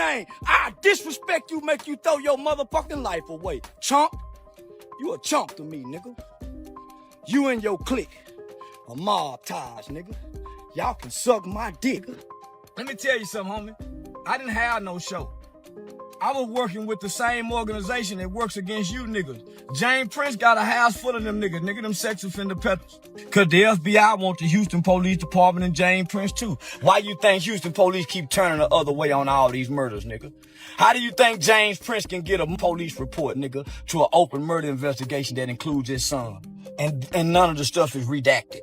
gang. I disrespect you, make you throw your motherfucking life away. Chump. You a chump to me, nigga. You and your clique are mob ties, nigga. Y'all can suck my dick. Let me tell you something, homie. I didn't have no show. I was working with the same organization that works against you niggas. James Prince got a house full of them niggas, them sex offender peddlers. Cause the FBI want the Houston Police Department and James Prince too. Why you think Houston police keep turning the other way on all these murders, nigga? How do you think James Prince can get a police report, nigga, to an open murder investigation that includes his son? And none of the stuff is redacted.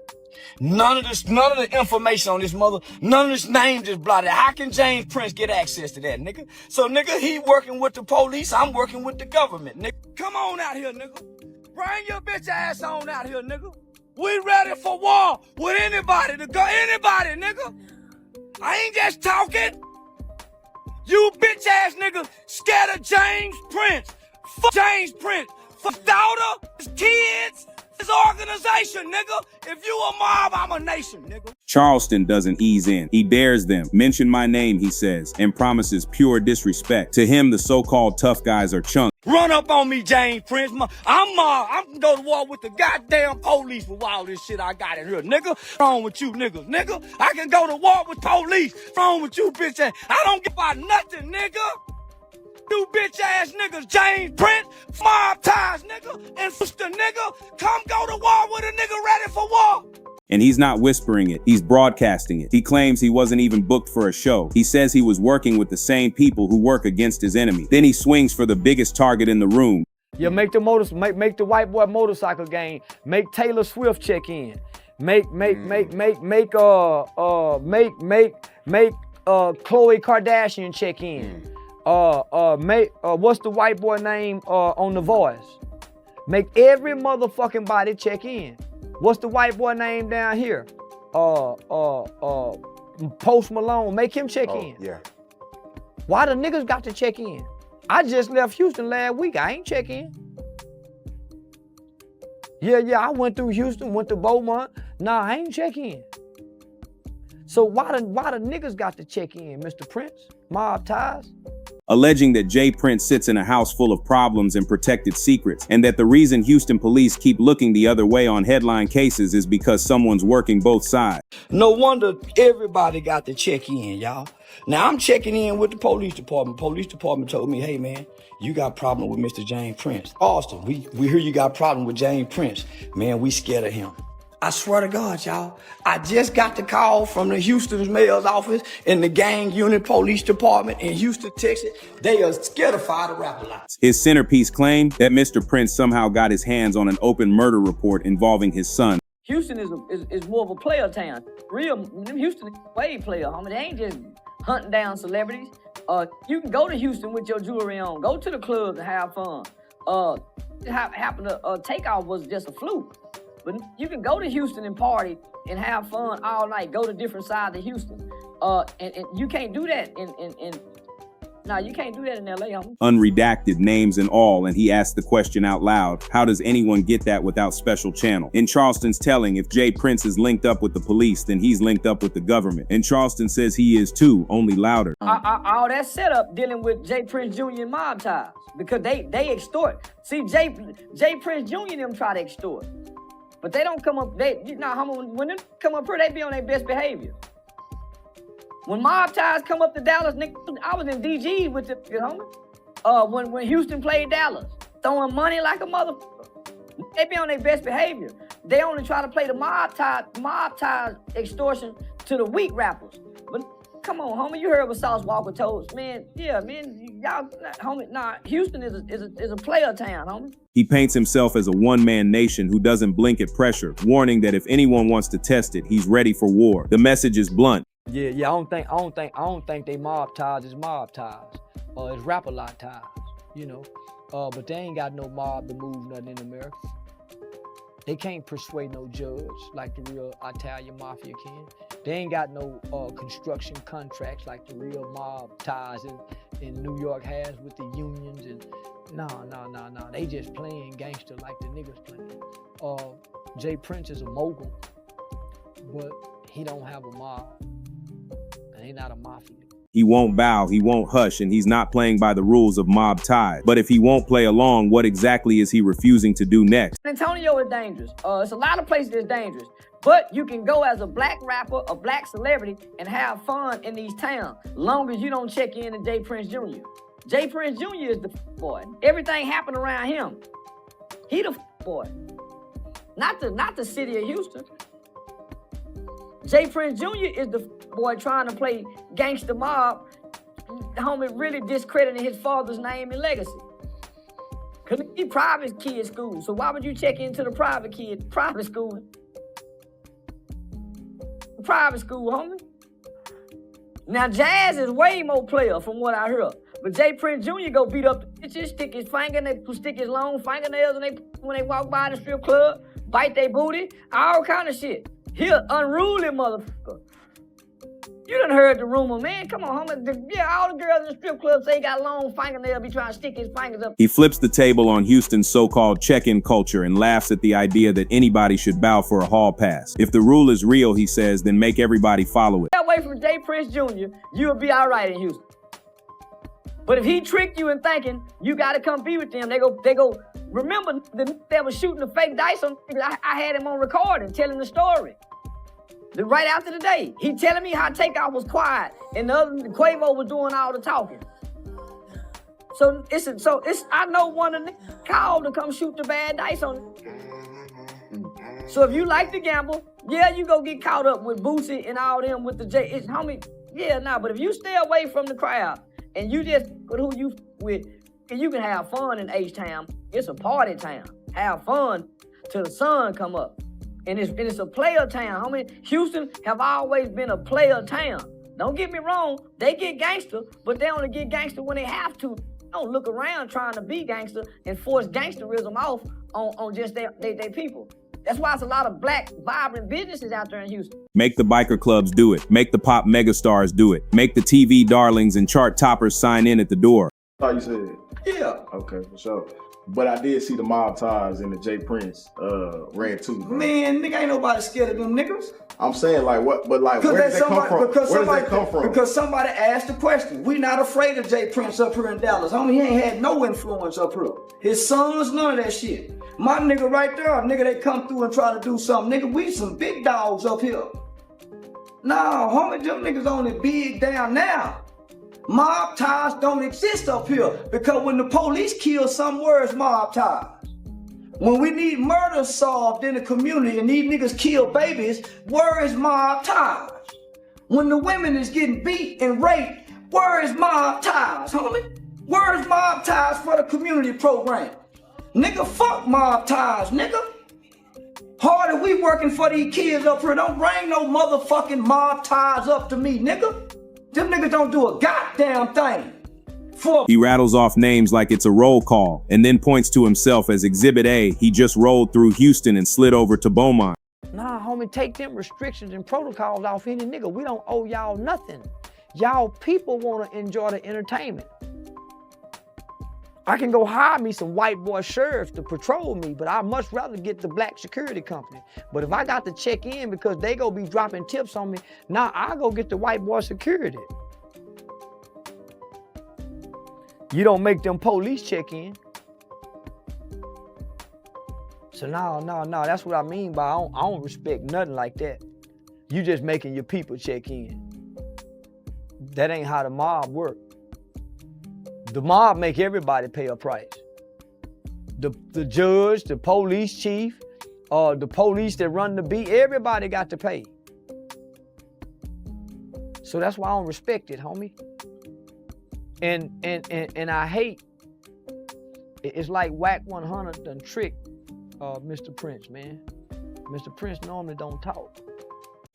None of the information on this none of this names is blotted. How can James Prince get access to that, nigga? So, nigga, he working with the police, I'm working with the government, nigga. Come on out here, nigga. Bring your bitch ass on out here, nigga. We ready for war with anybody, anybody, nigga. I ain't just talking. You bitch ass nigga scared of James Prince. Fuck James Prince. Fuck his daughter, his kids, his organization, nigga. If you a mob, I'm a nation, nigga. Charleston doesn't ease in. He dares them. Mention my name, he says, and promises pure disrespect. To him, the so-called tough guys are chunks. Run up on me, James Prince. I'm gonna go to war with the goddamn police for all this shit I got in here, nigga. What's wrong with you niggas, nigga? I can go to war with police. What's wrong with you, bitch ass? I don't give about nothing, nigga. You bitch ass niggas, James Prince, mob ties, nigga, and sister nigga, come go to war with a nigga ready for war. And he's not whispering it, he's broadcasting it. He claims he wasn't even booked for a show. He says he was working with the same people who work against his enemy. Then he swings for the biggest target in the room. Yeah, make the white boy motorcycle gang, make Taylor Swift check in. Make Khloe Kardashian check in. What's the white boy name on The Voice? Make every motherfucking body check in. What's the white boy name down here? Post Malone. Make him check in. Yeah. Why the niggas got to check in? I just left Houston last week. I ain't check in. Yeah, I went through Houston, went to Beaumont. Nah, I ain't check in. So why the niggas got to check in, Mr. Prince? Mob ties? Alleging that Jay Prince sits in a house full of problems and protected secrets, and that the reason Houston police keep looking the other way on headline cases is because someone's working both sides. No wonder everybody got to check in, y'all. Now I'm checking in with the police department. Police department told me, hey man, you got a problem with Mr. James Prince. Austin, we hear you got a problem with James Prince. Man, we scared of him. I swear to God, y'all, I just got the call from the Houston's mayor's office and the gang unit police department in Houston, Texas. They are scared of fire to rap a lot. His centerpiece claimed that Mr. Prince somehow got his hands on an open murder report involving his son. Houston is more of a player town. Houston is way player, homie. They ain't just hunting down celebrities. You can go to Houston with your jewelry on. Go to the clubs and have fun. Takeoff was just a fluke. But you can go to Houston and party and have fun all night. Go to different sides of Houston. And you can't do that you can't do that in LA, homie. Unredacted names and all, and he asked the question out loud, how does anyone get that without special channel? In Charleston's telling, if Jay Prince is linked up with the police, then he's linked up with the government. And Charleston says he is too, only louder. All that setup dealing with Jay Prince Jr. and mob ties, because they extort. See, Jay Prince Jr. and them try to extort. But they don't come up, when they come up here, they be on their best behavior. When mob ties come up to Dallas, nigga, I was in DG with the homie. When Houston played Dallas, throwing money like a motherfucker. They be on their best behavior. They only try to play the mob ties extortion to the weak rappers. But come on, homie, you heard what Sauce Walker told us, man. Yeah, man, y'all, homie, nah, Houston is a player town, homie. He paints himself as a one-man nation who doesn't blink at pressure, warning that if anyone wants to test it, he's ready for war. The message is blunt. Yeah, I don't think they mob ties is mob ties. It's rap-a-lot ties, but they ain't got no mob to move nothing in America. They can't persuade no judge like the real Italian mafia can. They ain't got no construction contracts like the real mob ties in New York has with the unions. And no. They just playing gangster like the niggas playing. Jay Prince is a mogul, but he don't have a mob. And he not a mafia. He won't bow, he won't hush, and he's not playing by the rules of mob ties. But if he won't play along, what exactly is he refusing to do next? San Antonio is dangerous. It's a lot of places that's dangerous. But you can go as a black rapper, a black celebrity, and have fun in these towns, long as you don't check in to J. Prince Jr. J. Prince Jr. is the boy. Everything happened around him. He the boy. Not the city of Houston. J. Prince Jr. is the boy trying to play gangster mob, homie, really discrediting his father's name and legacy. Cause he private kid school, so why would you check into the private school? Private school, homie. Now Jazz is way more player from what I heard. But J. Prince Jr. go beat up the bitches, stick his long fingernails when they walk by the strip club, bite their booty, all kind of shit. He an unruly motherfucker. You done heard the rumor, man. Come on, homie. Yeah, all the girls in the strip club say he got long fingernails, be trying to stick his fingers up. He flips the table on Houston's so-called check-in culture and laughs at the idea that anybody should bow for a hall pass. If the rule is real, he says, then make everybody follow it. Stay away from J. Prince Jr., you'll be all right in Houston. But if he tricked you in thinking you got to come be with them, they go. Remember the that was shooting the fake dice on? I had him on recording telling the story. Right after the day, he telling me how Takeoff was quiet and the Quavo was doing all the talking. So I know one of the called to come shoot the bad dice on. So if you like to gamble, yeah, you go get caught up with Boosie and all them with the J. It's homie, yeah, nah. But if you stay away from the crowd and you just with who you with, you can have fun in H-Town. It's a party town. Have fun till the sun come up. And it's a player town. Houston have always been a player town. Don't get me wrong, they get gangster, but they only get gangster when they have to. Don't look around trying to be gangster and force gangsterism off on just their people. That's why it's a lot of black, vibrant businesses out there in Houston. Make the biker clubs do it. Make the pop megastars do it. Make the TV darlings and chart toppers sign in at the door. Oh, you said? Yeah. Okay, for sure. But I did see the mob ties in the J. Prince red too. Bro. Man, nigga, ain't nobody scared of them niggas. I'm saying like what, but like where does that come from? Where does that come from? Because somebody asked the question. We not afraid of J. Prince up here in Dallas. He ain't had no influence up here. His sons, none of that shit. My nigga right there, nigga, they come through and try to do something. Nigga, we some big dogs up here. Nah, homie, them niggas only big down now. Mob ties don't exist up here because when the police kill some, where's mob ties? When we need murder solved in the community and these niggas kill babies, where is mob ties? When the women is getting beat and raped, where is mob ties, homie? Where is mob ties for the community program? Nigga, fuck mob ties, nigga. Harder we working for these kids up here. Don't bring no motherfucking mob ties up to me, nigga. Them niggas don't do a goddamn thing. He rattles off names like it's a roll call and then points to himself as Exhibit A. He just rolled through Houston and slid over to Beaumont. Nah, homie, take them restrictions and protocols off any nigga. We don't owe y'all nothing. Y'all people want to enjoy the entertainment. I can go hire me some white boy sheriffs to patrol me, but I'd much rather get the black security company. But if I got to check in because they go be dropping tips on me, now I go get the white boy security. You don't make them police check in. So no, that's what I mean by I don't respect nothing like that. You just making your people check in. That ain't how the mob work. The mob make everybody pay a price. The judge, the police chief, the police that run the beat, everybody got to pay. So that's why I don't respect it, homie. And I hate, it's like Whack 100 done tricked Mr. Prince, man. Mr. Prince normally don't talk.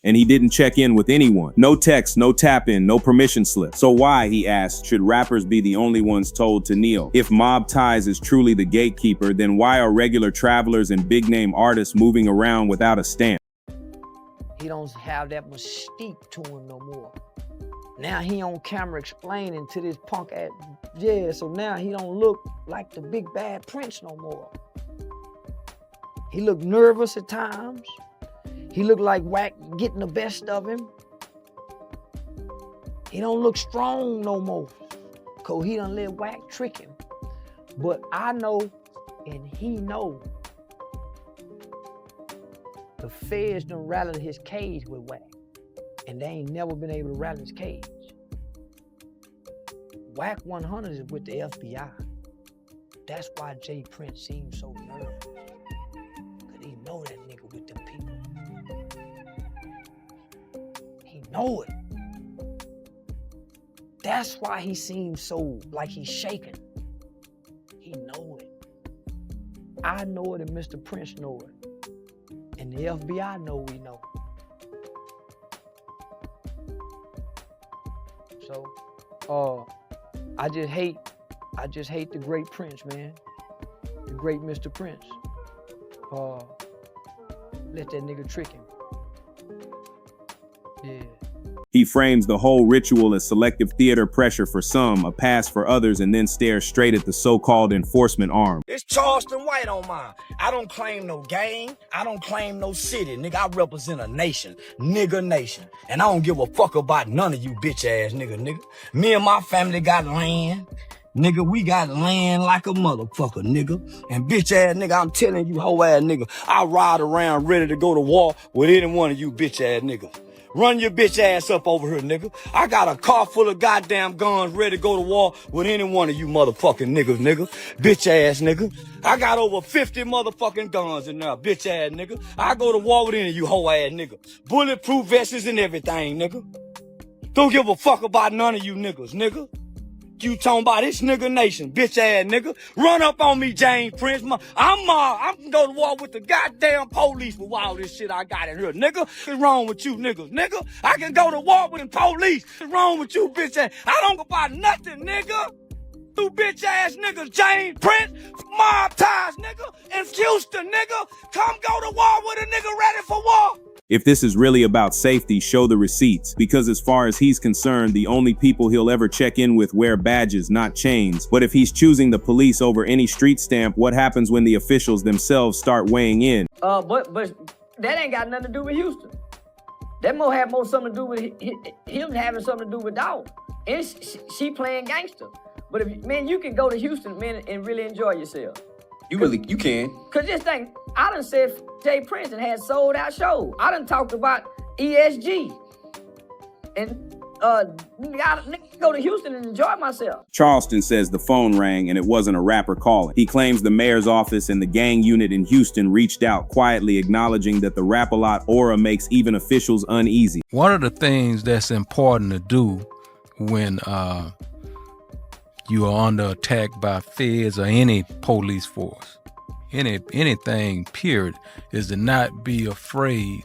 And he didn't check in with anyone. No text, no tap-in, no permission slip. So why, he asked, should rappers be the only ones told to kneel? If mob ties is truly the gatekeeper, then why are regular travelers and big-name artists moving around without a stamp? He don't have that mystique to him no more. Now he on camera explaining to this punk ass, yeah, so now he don't look like the big bad Prince no more. He look nervous at times. He looked like Whack getting the best of him. He don't look strong no more. Cause he done let Wack trick him. But I know, and he know, the feds done rattled his cage with Wack. And they ain't never been able to rattle his cage. Wack 100 is with the FBI. That's why J. Prince seems so nervous. Cause he know that nigga with them people. He know it. That's why he seems so like he's shaking. He know it. I know it and Mr. Prince know it. And the FBI know we know. So, I just hate the great Prince, man. The great Mr. Prince. Let that nigga trick him. Yeah. He frames the whole ritual as selective theater pressure for some, a pass for others, and then stares straight at the so-called enforcement arm. It's Charleston White on mine. I don't claim no gang. I don't claim no city. Nigga, I represent a nation. Nigga nation. And I don't give a fuck about none of you bitch ass nigga. Me and my family got land. Nigga, we got land like a motherfucker, nigga. And bitch ass nigga, I'm telling you, hoe ass nigga, I ride around ready to go to war with any one of you bitch ass niggas. Run your bitch ass up over here, nigga. I got a car full of goddamn guns ready to go to war with any one of you motherfucking niggas, nigga. Bitch ass nigga. I got over 50 motherfucking guns in there, bitch ass nigga. I go to war with any of you hoe ass nigga. Bulletproof vests and everything, nigga. Don't give a fuck about none of you niggas, nigga. You talking about this nigga nation, bitch ass nigga. Run up on me, James Prince. I'm gonna go to war with the goddamn police with all this shit I got in here, nigga. What's wrong with you niggas, nigga? I can go to war with the police. What's wrong with you, bitch ass? I don't go by nothing, nigga. You bitch ass niggas, James Prince, mob ties, nigga, in Houston, nigga. Come go to war with a nigga ready for war. If this is really about safety, show the receipts, because as far as he's concerned, the only people he'll ever check in with wear badges, not chains. But if he's choosing the police over any street stamp, what happens when the officials themselves start weighing in? But that ain't got nothing to do with Houston. That have more something to do with him having something to do with Dawg. And she playing gangster. But if man, you can go to Houston, man, and really enjoy yourself. You can. Cause this thing, I done said Jay Prince and had sold out shows. I done talked about ESG. And I go to Houston and enjoy myself. Charleston says the phone rang and it wasn't a rapper calling. He claims the mayor's office and the gang unit in Houston reached out, quietly acknowledging that the Rap-A-Lot aura makes even officials uneasy. One of the things that's important to do when you are under attack by feds or any police force, anything period, is to not be afraid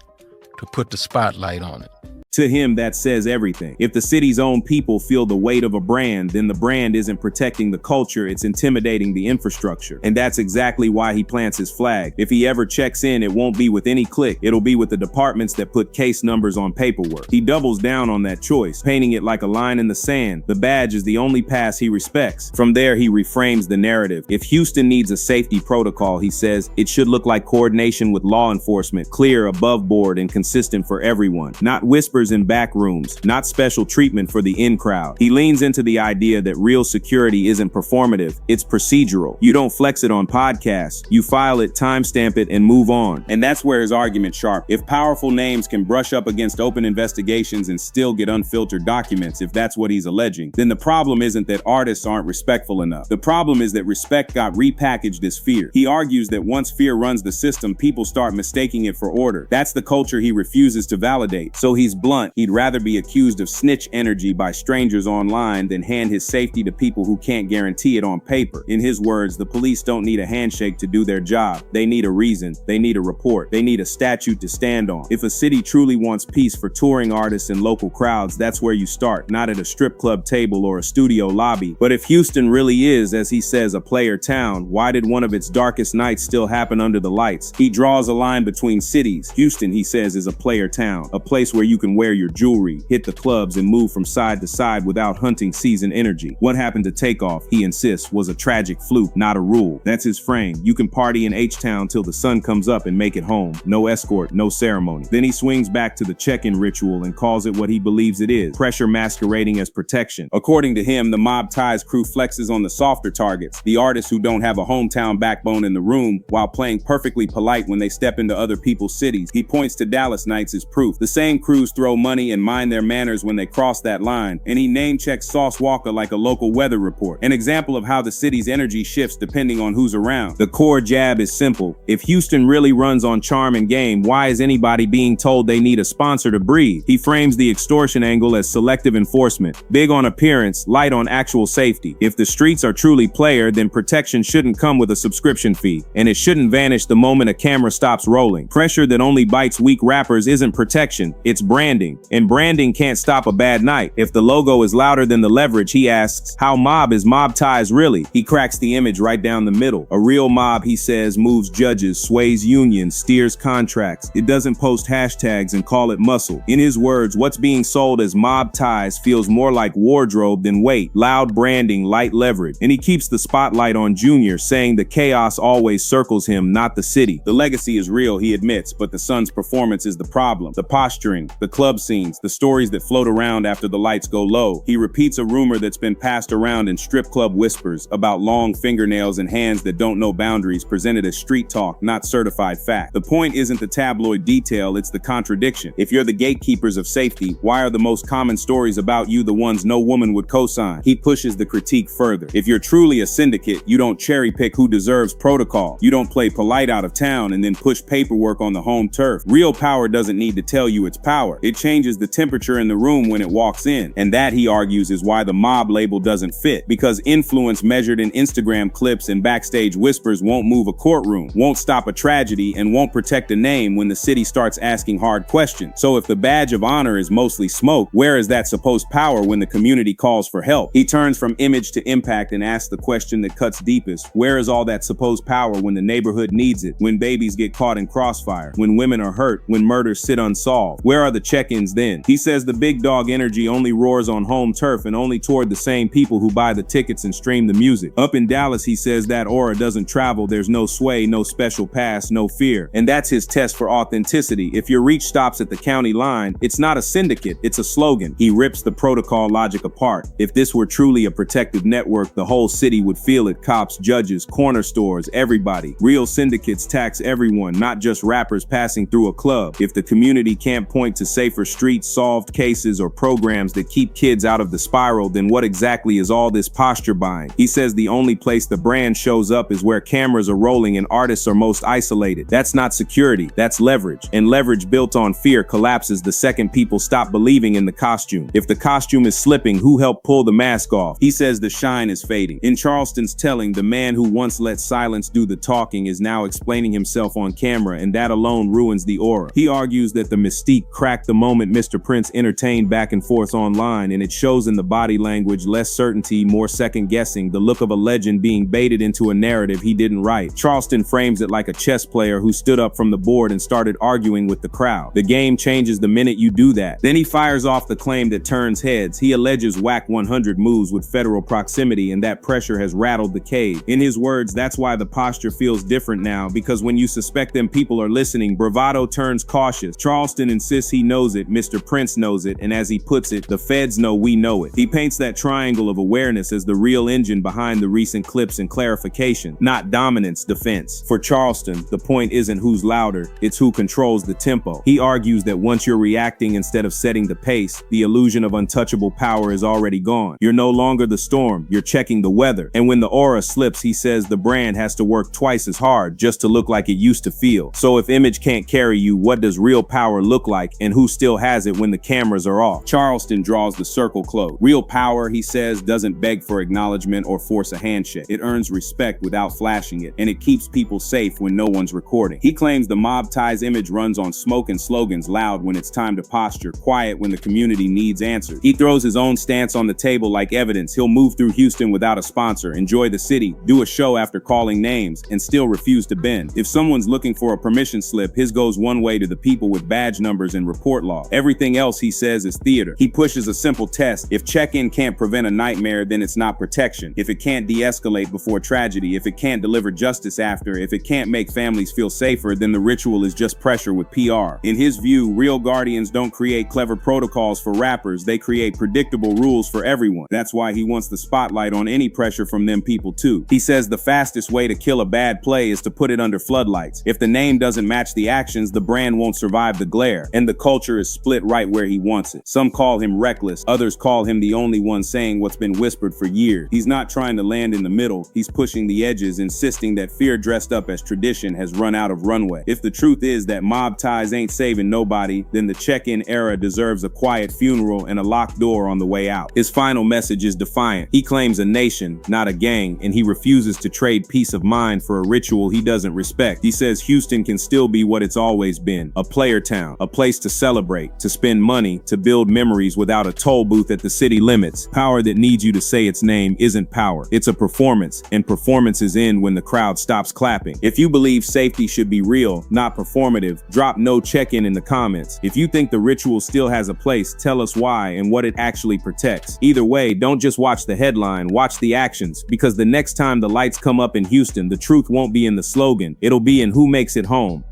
to put the spotlight on it. To him, that says everything. If the city's own people feel the weight of a brand, then the brand isn't protecting the culture, it's intimidating the infrastructure. And that's exactly why he plants his flag. If he ever checks in, it won't be with any clique. It'll be with the departments that put case numbers on paperwork. He doubles down on that choice, painting it like a line in the sand. The badge is the only pass he respects. From there, he reframes the narrative. If Houston needs a safety protocol, he says, it should look like coordination with law enforcement, clear, above board, and consistent for everyone. Not whispers in back rooms, not special treatment for the in crowd. He leans into the idea that real security isn't performative, it's procedural. You don't flex it on podcasts, you file it, timestamp it, and move on. And that's where his argument's sharp. If powerful names can brush up against open investigations and still get unfiltered documents, if that's what he's alleging, then the problem isn't that artists aren't respectful enough. The problem is that respect got repackaged as fear. He argues that once fear runs the system, people start mistaking it for order. That's the culture he refuses to validate. So he's blunt. He'd rather be accused of snitch energy by strangers online than hand his safety to people who can't guarantee it on paper. In his words, the police don't need a handshake to do their job. They need a reason. They need a report. They need a statute to stand on. If a city truly wants peace for touring artists and local crowds, that's where you start, not at a strip club table or a studio lobby. But if Houston really is, as he says, a player town, why did one of its darkest nights still happen under the lights? He draws a line between cities. Houston, he says, is a player town, a place where you can can wear your jewelry, hit the clubs, and move from side to side without hunting season energy. What happened to Takeoff, he insists, was a tragic fluke, not a rule. That's his frame. You can party in H-Town till the sun comes up and make it home. No escort, no ceremony. Then he swings back to the check-in ritual and calls it what he believes it is, pressure masquerading as protection. According to him, the Mob Ties crew flexes on the softer targets, the artists who don't have a hometown backbone in the room, while playing perfectly polite when they step into other people's cities. He points to Dallas nights as proof. The same crews throw money and mind their manners when they cross that line, and he name-checks Sauce Walker like a local weather report. An example of how the city's energy shifts depending on who's around. The core jab is simple. If Houston really runs on charm and game, why is anybody being told they need a sponsor to breathe? He frames the extortion angle as selective enforcement, big on appearance, light on actual safety. If the streets are truly player, then protection shouldn't come with a subscription fee, and it shouldn't vanish the moment a camera stops rolling. Pressure that only bites weak rappers isn't protection, it's branding, and branding can't stop a bad night. If the logo is louder than the leverage, he asks, how mob is Mob Ties really? He cracks the image right down the middle. A real mob, he says, moves judges, sways unions, steers contracts. It doesn't post hashtags and call it muscle. In his words, what's being sold as Mob Ties feels more like wardrobe than weight, loud branding, light leverage. And he keeps the spotlight on Junior, saying the chaos always circles him, not the city. The legacy is real, he admits, but the son's performance is the problem. The posturing, the club scenes, the stories that float around after the lights go low. He repeats a rumor that's been passed around in strip club whispers about long fingernails and hands that don't know boundaries, presented as street talk, not certified fact. The point isn't the tabloid detail, it's the contradiction. If you're the gatekeepers of safety, why are the most common stories about you the ones no woman would co-sign? He pushes the critique further. If you're truly a syndicate, you don't cherry pick who deserves protocol. You don't play polite out of town and then push paperwork on the home turf. Real power doesn't need to tell you it's power. It changes the temperature in the room when it walks in. And that, he argues, is why the mob label doesn't fit. Because influence measured in Instagram clips and backstage whispers won't move a courtroom, won't stop a tragedy, and won't protect a name when the city starts asking hard questions. So if the badge of honor is mostly smoke, where is that supposed power when the community calls for help? He turns from image to impact and asks the question that cuts deepest. Where is all that supposed power when the neighborhood needs it? When babies get caught in crossfire? When women are hurt? When murders sit unsolved? Where are the check-ins then? He says the big dog energy only roars on home turf and only toward the same people who buy the tickets and stream the music. Up in Dallas, he says that aura doesn't travel. There's no sway, no special pass, no fear. And that's his test for authenticity. If your reach stops at the county line, it's not a syndicate, it's a slogan. He rips the protocol logic apart. If this were truly a protective network, the whole city would feel it. Cops, judges, corner stores, everybody. Real syndicates tax everyone, not just rappers passing through a club. If the community can't point to safer streets, solved cases, or programs that keep kids out of the spiral, then what exactly is all this posture buying? He says the only place the brand shows up is where cameras are rolling and artists are most isolated. That's not security, that's leverage. And leverage built on fear collapses the second people stop believing in the costume. If the costume is slipping, who helped pull the mask off? He says the shine is fading. In Charleston's telling, the man who once let silence do the talking is now explaining himself on camera, and that alone ruins the aura. He argues that the mystique cracked the moment Mr. Prince entertained back and forth online, and it shows in the body language, less certainty, more second guessing, the look of a legend being baited into a narrative he didn't write. Charleston frames it like a chess player who stood up from the board and started arguing with the crowd. The game changes the minute you do that. Then he fires off the claim that turns heads. He alleges whack 100 moves with federal proximity, and that pressure has rattled the cave. In his words, that's why the posture feels different now, because when you suspect them people are listening, bravado turns cautious. Charleston insists he knows it, Mr. Prince knows it, and as he puts it, the feds know we know it. He paints that triangle of awareness as the real engine behind the recent clips and clarification, not dominance, defense. For Charleston, the point isn't who's louder, it's who controls the tempo. He argues that once you're reacting instead of setting the pace, the illusion of untouchable power is already gone. You're no longer the storm, you're checking the weather. And when the aura slips, he says the brand has to work twice as hard just to look like it used to feel. So if image can't carry you, what does real power look like, and who still has it when the cameras are off? Charleston draws the circle close. Real power, he says, doesn't beg for acknowledgement or force a handshake. It earns respect without flashing it, and it keeps people safe when no one's recording. He claims the Mob Ties image runs on smoke and slogans, loud when it's time to posture, quiet when the community needs answers. He throws his own stance on the table like evidence. He'll move through Houston without a sponsor, enjoy the city, do a show after calling names, and still refuse to bend. If someone's looking for a permission slip, his goes one way to the people with badge numbers and report law. Everything else he says is theater. He pushes a simple test. If check-in can't prevent a nightmare, then it's not protection. If it can't de-escalate before tragedy, if it can't deliver justice after, if it can't make families feel safer, then the ritual is just pressure with PR. In his view, real guardians don't create clever protocols for rappers, they create predictable rules for everyone. That's why he wants the spotlight on any pressure from them people too. He says the fastest way to kill a bad play is to put it under floodlights. If the name doesn't match the actions, the brand won't survive the glare, and the culture is split right where he wants it. Some call him reckless, others call him the only one saying what's been whispered for years. He's not trying to land in the middle, he's pushing the edges, insisting that fear dressed up as tradition has run out of runway. If the truth is that mob ties ain't saving nobody, then the check-in era deserves a quiet funeral and a locked door on the way out. His final message is defiant. He claims a nation, not a gang, and he refuses to trade peace of mind for a ritual he doesn't respect. He says Houston can still be what it's always been, a player town, a place to celebrate, to spend money, to build memories without a toll booth at the city limits. Power that needs you to say its name isn't power. It's a performance, and performances end when the crowd stops clapping. If you believe safety should be real, not performative, drop no check-in the comments. If you think the ritual still has a place, tell us why and what it actually protects. Either way, don't just watch the headline, watch the actions, because the next time the lights come up in Houston, the truth won't be in the slogan, it'll be in who makes it home.